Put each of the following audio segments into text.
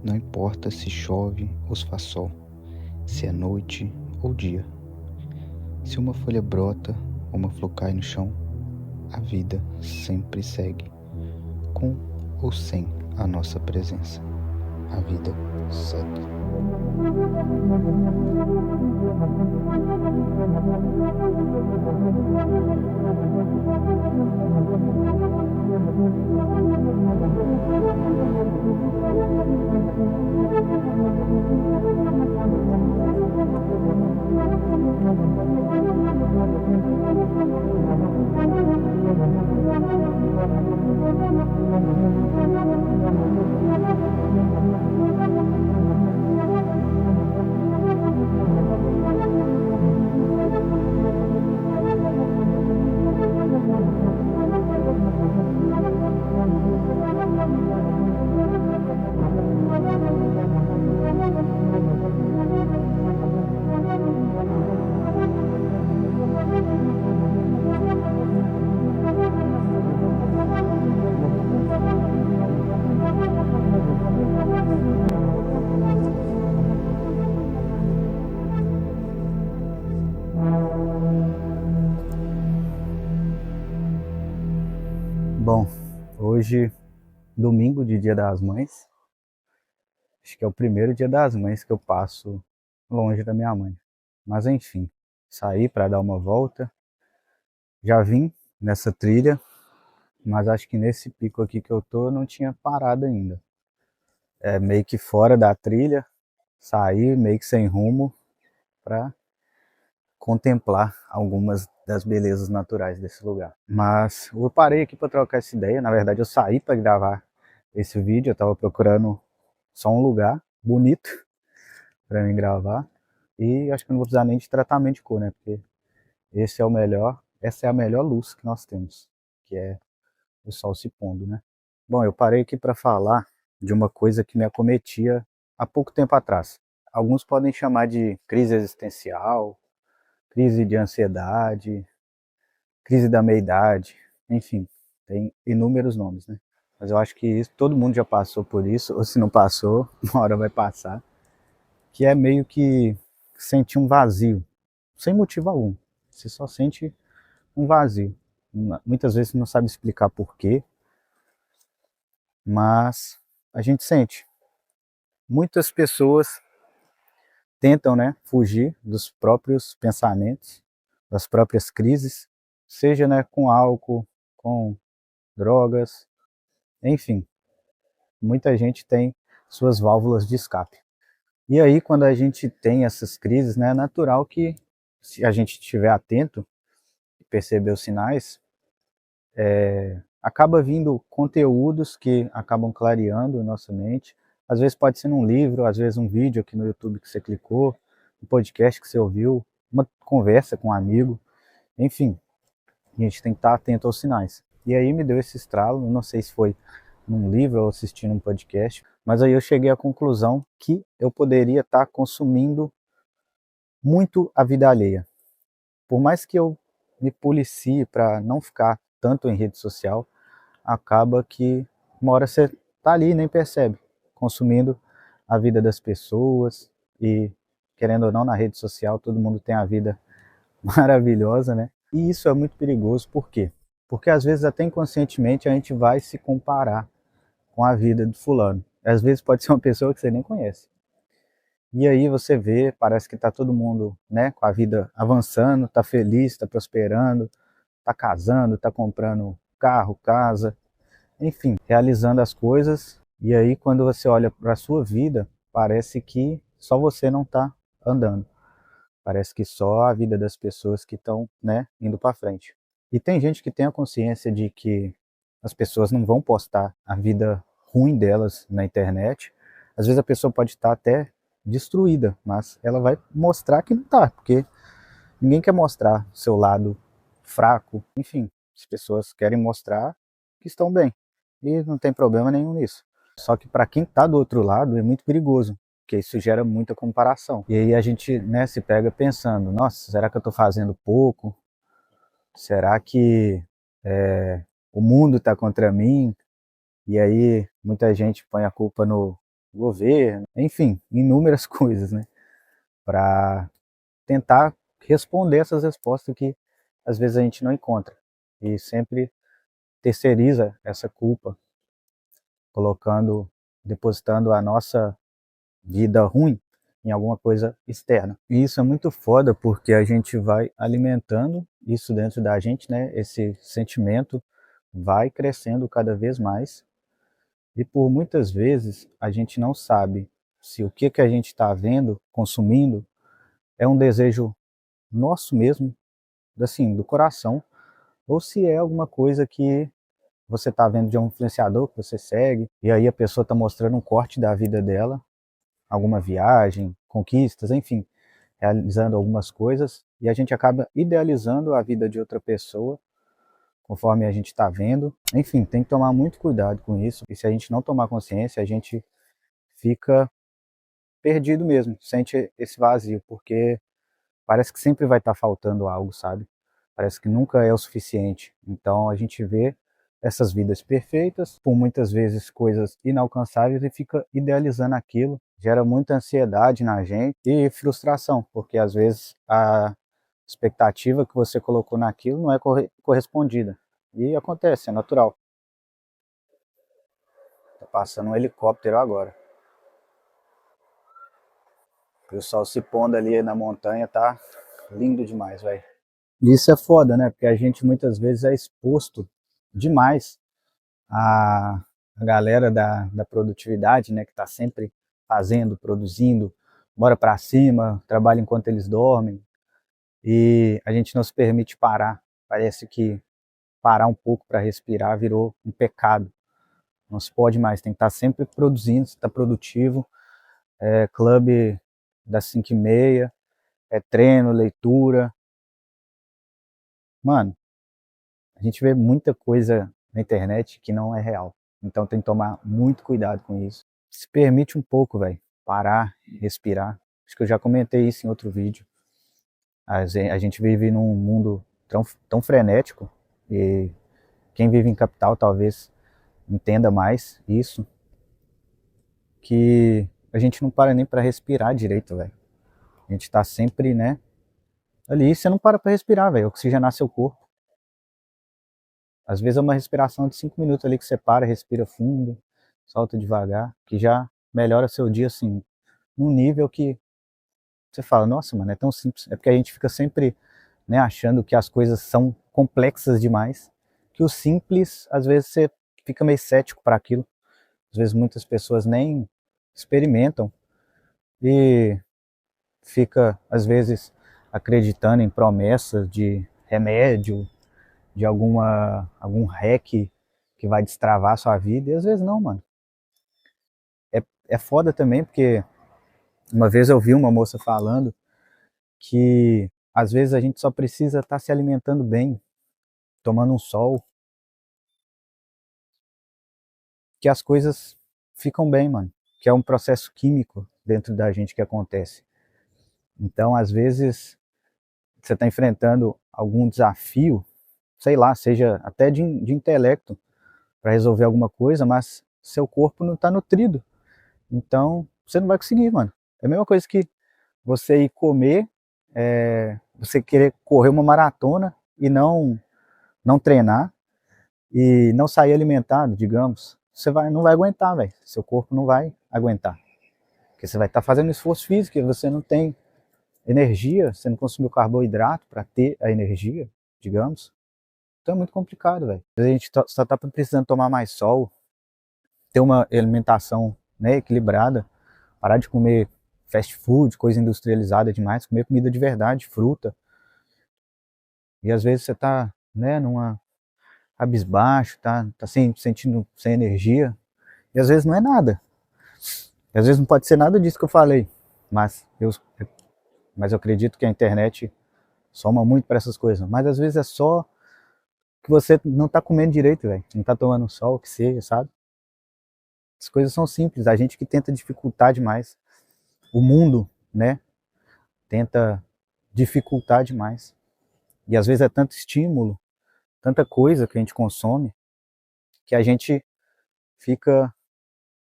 Não importa se chove ou se faz sol, se é noite ou dia. Se uma folha brota ou uma flor cai no chão, a vida sempre segue, com ou sem a nossa presença. A vida segue. Bom, hoje, domingo de Dia das Mães, acho que é o primeiro Dia das Mães que eu passo longe da minha mãe. Mas enfim, saí para dar uma volta, já vim nessa trilha, mas acho que nesse pico aqui que eu tô eu não tinha parado ainda. É meio que fora da trilha, saí meio que sem rumo para contemplar algumas das belezas naturais desse lugar. Mas eu parei aqui para trocar essa ideia, na verdade eu saí para gravar esse vídeo, eu estava procurando só um lugar bonito para mim gravar. E acho que eu não vou precisar nem de tratamento de cor, né? Porque esse é o melhor, essa é a melhor luz que nós temos, que é o sol se pondo, né? Bom, eu parei aqui para falar de uma coisa que me acometia há pouco tempo atrás. Alguns podem chamar de crise existencial, crise de ansiedade, crise da meia-idade, enfim, tem inúmeros nomes, né? Mas eu acho que isso, todo mundo já passou por isso, ou se não passou, uma hora vai passar, que é meio que sentir um vazio, sem motivo algum. Você só sente um vazio. Muitas vezes não sabe explicar por quê, mas a gente sente. Muitas pessoas tentam, né, fugir dos próprios pensamentos, das próprias crises, seja, né, com álcool, com drogas, enfim. Muita gente tem suas válvulas de escape. E aí, quando a gente tem essas crises, né, é natural que, se a gente estiver atento e perceber os sinais, acaba vindo conteúdos que acabam clareando nossa mente. Às vezes pode ser num livro, às vezes um vídeo aqui no YouTube que você clicou, um podcast que você ouviu, uma conversa com um amigo, enfim, a gente tem que estar atento aos sinais. E aí me deu esse estralo, não sei se foi num livro ou assistindo um podcast, mas aí eu cheguei à conclusão que eu poderia estar consumindo muito a vida alheia. Por mais que eu me policie para não ficar tanto em rede social, acaba que uma hora você tá ali e nem percebe, consumindo a vida das pessoas e, querendo ou não, na rede social todo mundo tem a vida maravilhosa, né? E isso é muito perigoso, por quê? Porque às vezes até inconscientemente a gente vai se comparar com a vida do fulano. Às vezes pode ser uma pessoa que você nem conhece. E aí você vê, parece que tá todo mundo, né, com a vida avançando, tá feliz, tá prosperando, tá casando, tá comprando carro, casa, enfim, realizando as coisas. E aí quando você olha para a sua vida, parece que só você não está andando. Parece que só a vida das pessoas que estão, né, indo para frente. E tem gente que tem a consciência de que as pessoas não vão postar a vida ruim delas na internet. Às vezes a pessoa pode estar até destruída, mas ela vai mostrar que não está, porque ninguém quer mostrar seu lado fraco. Enfim, as pessoas querem mostrar que estão bem. E não tem problema nenhum nisso. Só que para quem está do outro lado é muito perigoso, porque isso gera muita comparação. E aí a gente, né, se pega pensando, nossa, será que eu estou fazendo pouco? Será que o mundo está contra mim? E aí muita gente põe a culpa governo, enfim, inúmeras coisas, né? Para tentar responder essas respostas que às vezes a gente não encontra. E sempre terceiriza essa culpa, colocando, depositando a nossa vida ruim em alguma coisa externa. E isso é muito foda porque a gente vai alimentando isso dentro da gente, né? Esse sentimento vai crescendo cada vez mais e por muitas vezes a gente não sabe se o que a gente está vendo, consumindo, é um desejo nosso mesmo, assim, do coração, ou se é alguma coisa que você está vendo de um influenciador que você segue, e aí a pessoa está mostrando um corte da vida dela, alguma viagem, conquistas, enfim, realizando algumas coisas, e a gente acaba idealizando a vida de outra pessoa, conforme a gente está vendo. Enfim, tem que tomar muito cuidado com isso, e se a gente não tomar consciência, a gente fica perdido mesmo, sente esse vazio, porque parece que sempre vai estar faltando algo, sabe? Parece que nunca é o suficiente. Então a gente vê essas vidas perfeitas, por muitas vezes coisas inalcançáveis e fica idealizando aquilo, gera muita ansiedade na gente e frustração, porque às vezes a expectativa que você colocou naquilo não é correspondida. E acontece, é natural. Tá passando um helicóptero agora. E o sol se pondo ali na montanha tá lindo demais, velho. Isso é foda, né? Porque a gente muitas vezes é exposto demais à galera da produtividade, né? Que está sempre fazendo, produzindo, bora para cima, trabalha enquanto eles dormem. E a gente não se permite parar. Parece que parar um pouco para respirar virou um pecado. Não se pode mais, tem que estar sempre produzindo, estar produtivo. É clube das 5h30, é treino, leitura. Mano, a gente vê muita coisa na internet que não é real. Então tem que tomar muito cuidado com isso. Se permite um pouco, velho. Parar, respirar. Acho que eu já comentei isso em outro vídeo. A gente vive num mundo tão frenético e quem vive em capital talvez entenda mais isso, que a gente não para nem para respirar direito, velho. A gente tá sempre, né, ali, você não para respirar, velho, oxigenar seu corpo. Às vezes é uma respiração de 5 minutos ali que você para, respira fundo, solta devagar, que já melhora seu dia, assim, num nível que você fala, nossa, mano, é tão simples. É porque a gente fica sempre, né, achando que as coisas são complexas demais, que o simples, às vezes você fica meio cético para aquilo. Às vezes muitas pessoas nem experimentam e fica, às vezes, acreditando em promessas de remédio, de algum hack que vai destravar a sua vida, e às vezes não, mano. É foda também, porque uma vez eu vi uma moça falando que às vezes a gente só precisa estar se alimentando bem, tomando um sol, que as coisas ficam bem, mano. Que é um processo químico dentro da gente que acontece. Então, às vezes, você está enfrentando algum desafio, sei lá, seja até de intelecto, para resolver alguma coisa, mas seu corpo não está nutrido. Então, você não vai conseguir, mano. É a mesma coisa que você ir comer, você querer correr uma maratona e não treinar e não sair alimentado, digamos, não vai aguentar, velho. Seu corpo não vai aguentar. Porque você vai estar fazendo esforço físico e você não tem energia, você não consumiu carboidrato para ter a energia, digamos. Então é muito complicado, velho. A gente só tá precisando tomar mais sol, ter uma alimentação, né, equilibrada, parar de comer fast food, coisa industrializada demais, comer comida de verdade, fruta. E às vezes você tá, né, numa cabisbaixo, tá sentindo sem energia, e às vezes não é nada. E às vezes não pode ser nada disso que eu falei, mas eu acredito que a internet soma muito para essas coisas. Mas às vezes é só que você não tá comendo direito, velho. Não tá tomando sol, o que seja, sabe? As coisas são simples, a gente que tenta dificultar demais. O mundo, né, tenta dificultar demais. E às vezes é tanto estímulo, tanta coisa que a gente consome, que a gente fica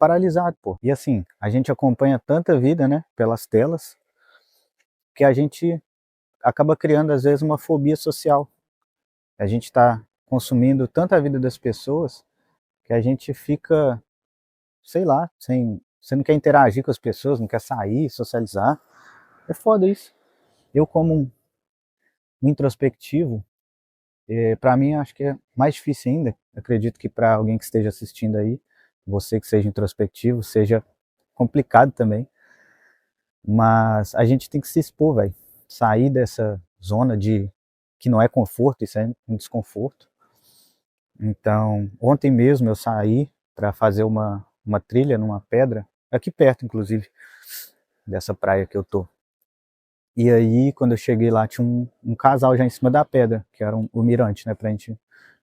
paralisado, pô. E assim, a gente acompanha tanta vida, né, pelas telas, que a gente acaba criando às vezes uma fobia social. A gente está consumindo tanta vida das pessoas que a gente fica, sei lá, você não quer interagir com as pessoas, não quer sair, socializar. É foda isso. Eu como um introspectivo, para mim acho que é mais difícil ainda. Acredito que para alguém que esteja assistindo aí, você que seja introspectivo, seja complicado também. Mas a gente tem que se expor, velho. Sair dessa zona de que não é conforto, isso é um desconforto. Então, ontem mesmo eu saí para fazer uma trilha numa pedra, aqui perto, inclusive, dessa praia que eu tô. E aí, quando eu cheguei lá, tinha um casal já em cima da pedra, que era o mirante, né, pra gente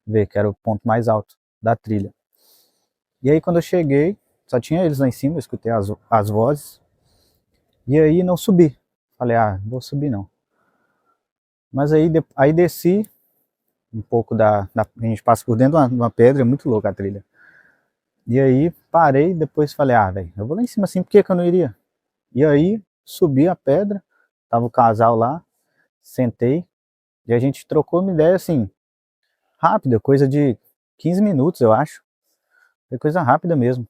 ver, que era o ponto mais alto da trilha. E aí, quando eu cheguei, só tinha eles lá em cima, eu escutei as vozes, e aí não subi. Falei, ah, não vou subir não. Mas aí desci um pouco a gente passa por dentro de uma pedra, é muito louca a trilha. E aí parei, depois falei, ah, velho, eu vou lá em cima assim, por que que eu não iria? E aí subi a pedra, tava o casal lá, sentei, e a gente trocou uma ideia assim, rápida, coisa de 15 minutos, eu acho. Foi coisa rápida mesmo.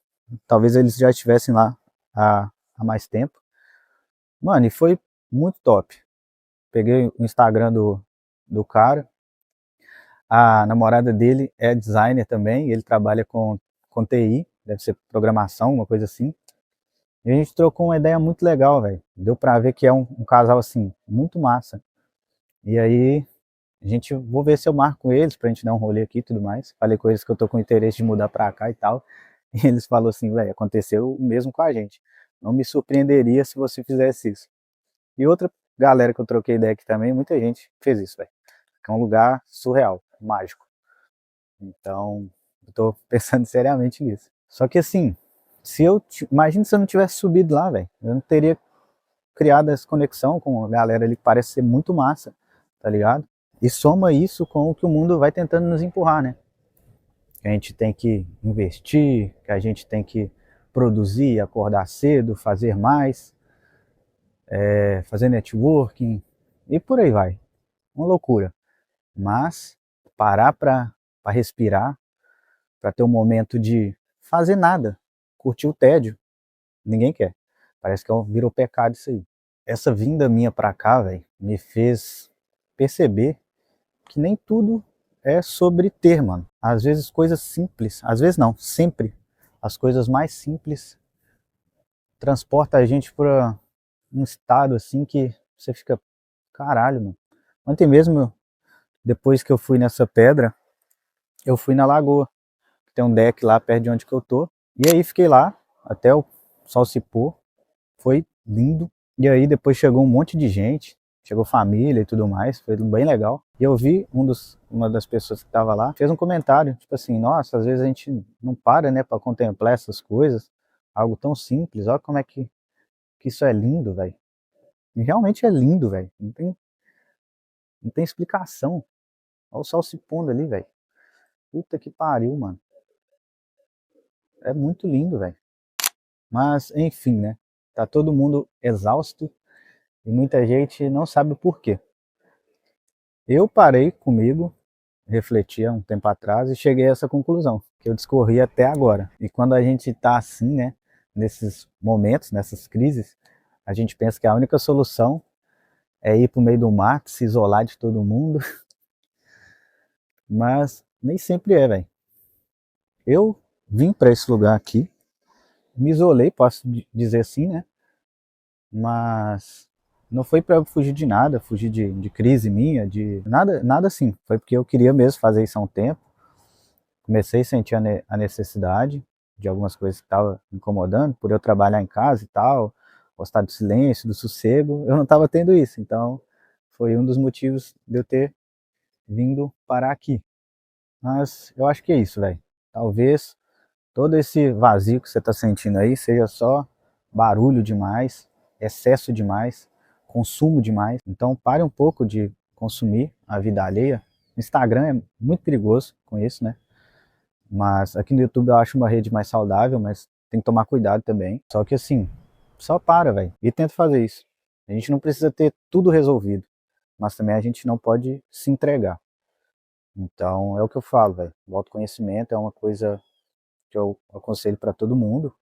Talvez eles já estivessem lá há mais tempo. Mano, e foi muito top. Peguei o Instagram do cara. A namorada dele é designer também, ele trabalha com TI, deve ser programação, uma coisa assim. E a gente trocou uma ideia muito legal, velho. Deu pra ver que é um casal, assim, muito massa. E aí, vou ver se eu marco com eles pra gente dar um rolê aqui e tudo mais. Falei com eles que eu tô com interesse de mudar pra cá e tal. E eles falaram assim, velho, aconteceu o mesmo com a gente. Não me surpreenderia se você fizesse isso. E outra galera que eu troquei ideia aqui também, muita gente fez isso, velho. É um lugar surreal, mágico. Então, eu tô pensando seriamente nisso. Só que assim, imagina se eu não tivesse subido lá, velho. Eu não teria criado essa conexão com a galera ali que parece ser muito massa, tá ligado? E soma isso com o que o mundo vai tentando nos empurrar, né? Que a gente tem que investir, que a gente tem que produzir, acordar cedo, fazer mais, fazer networking e por aí vai. Uma loucura. Mas parar para respirar, para ter um momento de fazer nada, curtir o tédio, ninguém quer. Parece que virou pecado isso aí. Essa vinda minha pra cá, velho, me fez perceber que nem tudo é sobre ter, mano. Às vezes coisas simples, às vezes não, sempre as coisas mais simples transportam a gente para um estado assim que você fica, caralho, mano. Ontem mesmo, depois que eu fui nessa pedra, eu fui na lagoa. Tem um deck lá perto de onde que eu tô. E aí fiquei lá até o sol se pôr. Foi lindo. E aí depois chegou um monte de gente, chegou família e tudo mais, foi bem legal. E eu vi uma das pessoas que estava lá, fez um comentário, tipo assim, nossa, às vezes a gente não para, né, para contemplar essas coisas, algo tão simples, olha como é que isso é lindo, velho. E realmente é lindo, velho. Não tem explicação. Olha o sol se pondo ali, velho. Puta que pariu, mano. É muito lindo, velho. Mas, enfim, né? Tá todo mundo exausto e muita gente não sabe o porquê. Eu parei comigo, refleti há um tempo atrás e cheguei a essa conclusão, que eu discorri até agora. E quando a gente tá assim, né, nesses momentos, nessas crises, a gente pensa que a única solução é ir pro meio do mato, se isolar de todo mundo, mas nem sempre é, velho. Eu vim para esse lugar aqui, me isolei, posso dizer assim, né? Mas não foi para fugir de nada, fugir de crise minha, de nada, nada assim. Foi porque eu queria mesmo fazer isso há um tempo. Comecei a sentir a necessidade de algumas coisas que estavam me incomodando, por eu trabalhar em casa e tal, gostar do silêncio, do sossego, eu não estava tendo isso. Então, foi um dos motivos de eu ter vindo parar aqui. Mas eu acho que é isso, velho. Talvez todo esse vazio que você está sentindo aí seja só barulho demais, excesso demais, consumo demais. Então pare um pouco de consumir a vida alheia. O Instagram é muito perigoso com isso, né? Mas aqui no YouTube eu acho uma rede mais saudável, mas tem que tomar cuidado também. Só que assim, só para, velho, e tenta fazer isso. A gente não precisa ter tudo resolvido, mas também a gente não pode se entregar. Então, é o que eu falo, velho. O autoconhecimento é uma coisa que eu aconselho para todo mundo.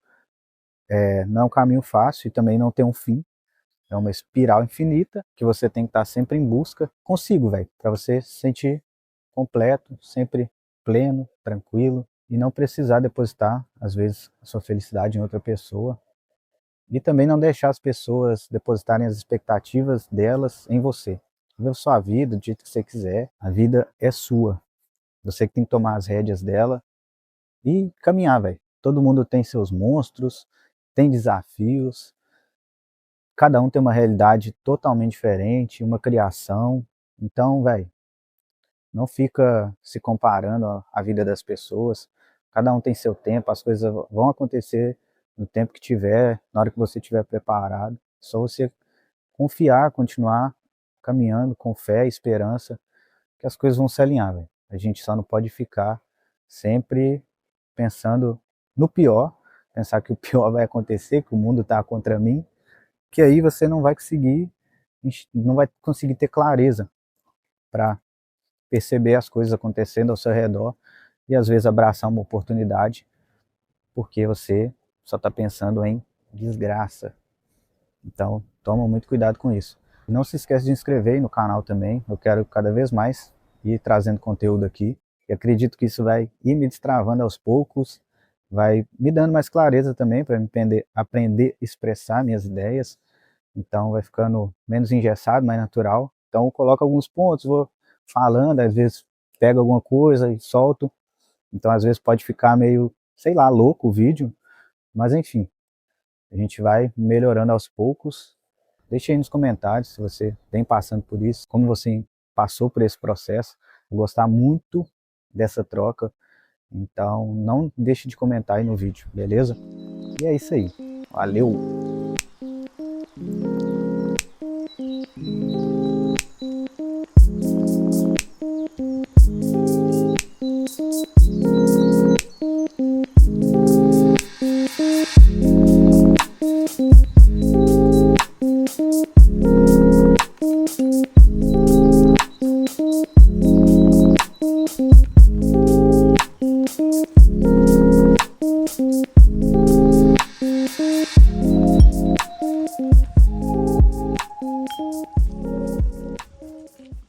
Não é um caminho fácil e também não tem um fim. É uma espiral infinita que você tem que estar sempre em busca consigo, velho, para você se sentir completo, sempre pleno, tranquilo e não precisar depositar, às vezes, a sua felicidade em outra pessoa. E também não deixar as pessoas depositarem as expectativas delas em você. Viva sua vida do jeito que você quiser. A vida é sua. Você que tem que tomar as rédeas dela e caminhar, velho. Todo mundo tem seus monstros, tem desafios. Cada um tem uma realidade totalmente diferente, uma criação. Então, velho, não fica se comparando a vida das pessoas. Cada um tem seu tempo, as coisas vão acontecer no tempo que tiver, na hora que você estiver preparado. Só você confiar, continuar caminhando com fé e esperança que as coisas vão se alinhar, velho. A gente só não pode ficar sempre pensando no pior, pensar que o pior vai acontecer, que o mundo está contra mim, que aí você não vai conseguir ter clareza para perceber as coisas acontecendo ao seu redor e às vezes abraçar uma oportunidade, porque você só está pensando em desgraça. Então, toma muito cuidado com isso. Não se esqueça de inscrever no canal também, eu quero cada vez mais ir trazendo conteúdo aqui. E acredito que isso vai ir me destravando aos poucos, vai me dando mais clareza também para aprender a expressar minhas ideias. Então vai ficando menos engessado, mais natural. Então eu coloco alguns pontos, vou falando, às vezes pego alguma coisa e solto. Então às vezes pode ficar meio, sei lá, louco o vídeo, mas enfim, a gente vai melhorando aos poucos. Deixe aí nos comentários se você vem passando por isso, como você passou por esse processo. Vou gostar muito dessa troca, então não deixe de comentar aí no vídeo, beleza? E é isso aí, valeu!